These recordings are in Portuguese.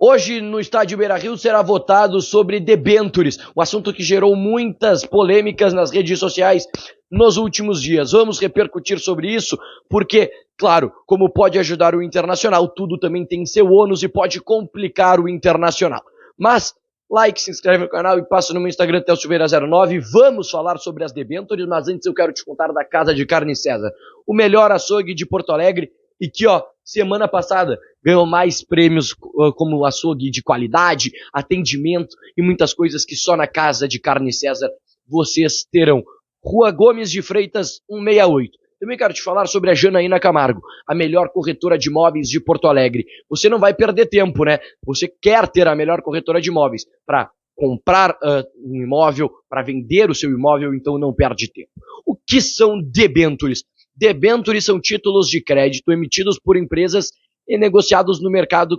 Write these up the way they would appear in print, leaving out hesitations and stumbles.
Hoje, no estádio Beira-Rio, será votado sobre debêntures, um assunto que gerou muitas polêmicas nas redes sociais nos últimos dias. Vamos repercutir sobre isso, porque, claro, como pode ajudar o Internacional, tudo também tem seu ônus e pode complicar o Internacional. Mas, like, se inscreve no canal e passa no meu Instagram, TelSilveira09. Vamos falar sobre as debêntures, mas antes eu quero te contar da Casa de Carne César, o melhor açougue de Porto Alegre, e que, semana passada ganhou mais prêmios como açougue de qualidade, atendimento e muitas coisas que só na Casa de Carne César vocês terão. Rua Gomes de Freitas 168. Também quero te falar sobre a Janaína Camargo, a melhor corretora de imóveis de Porto Alegre. Você não vai perder tempo, né? Você quer ter a melhor corretora de imóveis para comprar um imóvel, para vender o seu imóvel, então não perde tempo. O que são debêntures? Debêntures são títulos de crédito emitidos por empresas e negociados no mercado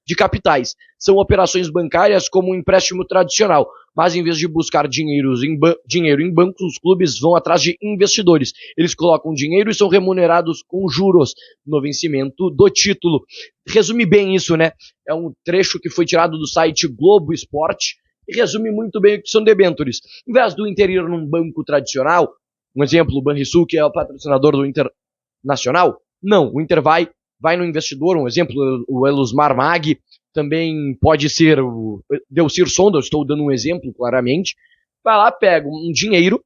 de capitais. São operações bancárias como um empréstimo tradicional, mas em vez de buscar dinheiro em bancos, os clubes vão atrás de investidores. Eles colocam dinheiro e são remunerados com juros no vencimento do título. Resume bem isso, né? É um trecho que foi tirado do site Globo Esporte e resume muito bem o que são debêntures. Em vez do Inter ir num banco tradicional, um exemplo, o Banrisul, que é o patrocinador do Internacional, não, o Inter vai no investidor, um exemplo, o Elusmar Mag, também pode ser o Delcir Sonda, estou dando um exemplo claramente, vai lá, pega um dinheiro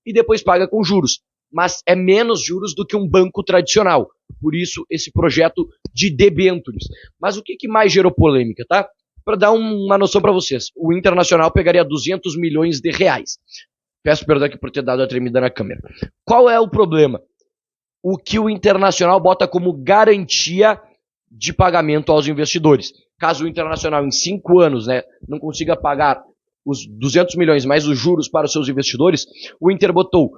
e depois paga com juros, mas é menos juros do que um banco tradicional, por isso esse projeto de debêntures. Mas o que mais gerou polêmica, tá? Para dar uma noção para vocês, o Internacional pegaria 200 milhões de reais. Peço perdão aqui por ter dado a tremida na câmera. Qual é o problema? O que o Internacional bota como garantia de pagamento aos investidores. Caso o Internacional em 5 anos não consiga pagar os 200 milhões mais os juros para os seus investidores, o Inter botou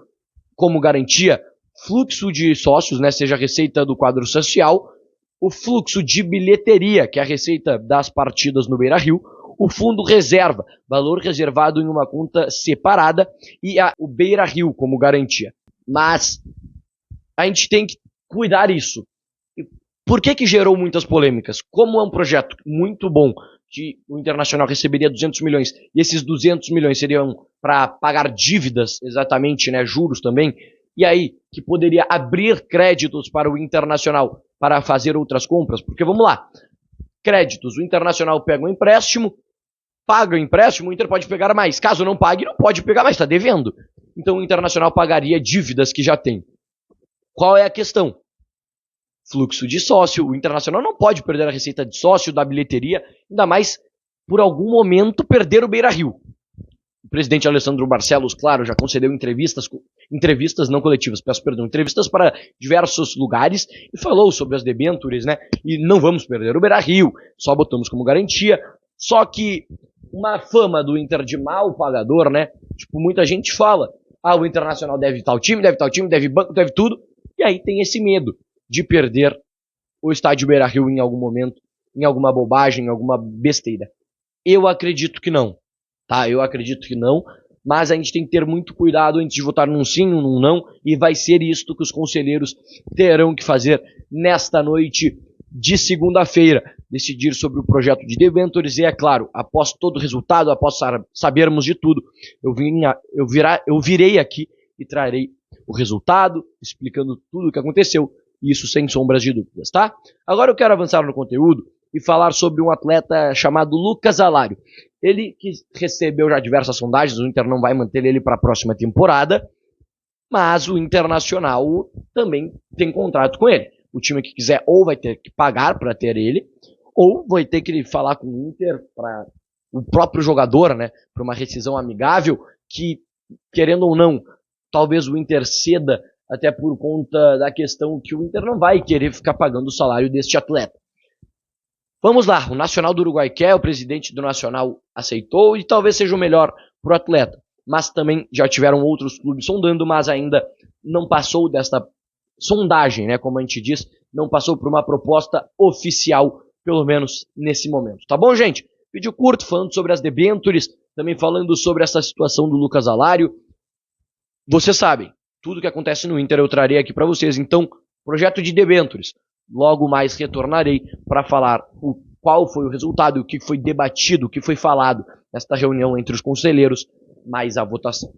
como garantia fluxo de sócios, seja a receita do quadro social, o fluxo de bilheteria, que é a receita das partidas no Beira-Rio, o fundo reserva, valor reservado em uma conta separada, e o Beira-Rio como garantia. Mas a gente tem que cuidar isso. Por que gerou muitas polêmicas? Como é um projeto muito bom, que o Internacional receberia 200 milhões, e esses 200 milhões seriam para pagar dívidas, exatamente, juros também, e aí que poderia abrir créditos para o Internacional para fazer outras compras, porque vamos lá, créditos, o Internacional pega um empréstimo, paga o empréstimo, o Inter pode pegar mais. Caso não pague, não pode pegar mais, está devendo. Então o Internacional pagaria dívidas que já tem. Qual é a questão? Fluxo de sócio. O Internacional não pode perder a receita de sócio da bilheteria, ainda mais por algum momento perder o Beira-Rio. O presidente Alessandro Barcelos, claro, já concedeu entrevistas não coletivas, entrevistas para diversos lugares e falou sobre as debêntures, e não vamos perder o Beira-Rio, só botamos como garantia. Só que uma fama do Inter de mal pagador, muita gente fala, o Internacional deve tal time, deve banco, deve tudo, e aí tem esse medo de perder o estádio Beira-Rio em algum momento, em alguma bobagem, em alguma besteira. Eu acredito que não, tá? Eu acredito que não, mas a gente tem que ter muito cuidado antes de votar num sim ou num não, e vai ser isto que os conselheiros terão que fazer nesta noite de segunda-feira, decidir sobre o projeto de debêntures e, é claro, após todo o resultado, após sabermos de tudo, eu virei aqui e trarei o resultado, explicando tudo o que aconteceu, isso sem sombras de dúvidas, tá? Agora eu quero avançar no conteúdo e falar sobre um atleta chamado Lucas Alário. Ele que recebeu já diversas sondagens, o Inter não vai manter ele para a próxima temporada, mas o Internacional também tem contrato com ele. O time que quiser ou vai ter que pagar para ter ele, ou vai ter que falar com o Inter, para o próprio jogador, para uma rescisão amigável, que, querendo ou não, talvez o Inter ceda, até por conta da questão que o Inter não vai querer ficar pagando o salário deste atleta. Vamos lá, o Nacional do Uruguai quer, o presidente do Nacional aceitou, e talvez seja o melhor para o atleta. Mas também já tiveram outros clubes sondando, mas ainda não passou desta sondagem, como a gente diz, não passou por uma proposta oficial, pelo menos nesse momento. Tá bom, gente? Vídeo curto, falando sobre as debêntures, também falando sobre essa situação do Lucas Alário. Vocês sabem, tudo que acontece no Inter eu trarei aqui para vocês. Então, projeto de debêntures. Logo mais retornarei para falar o qual foi o resultado, o que foi debatido, o que foi falado nesta reunião entre os conselheiros, mais a votação.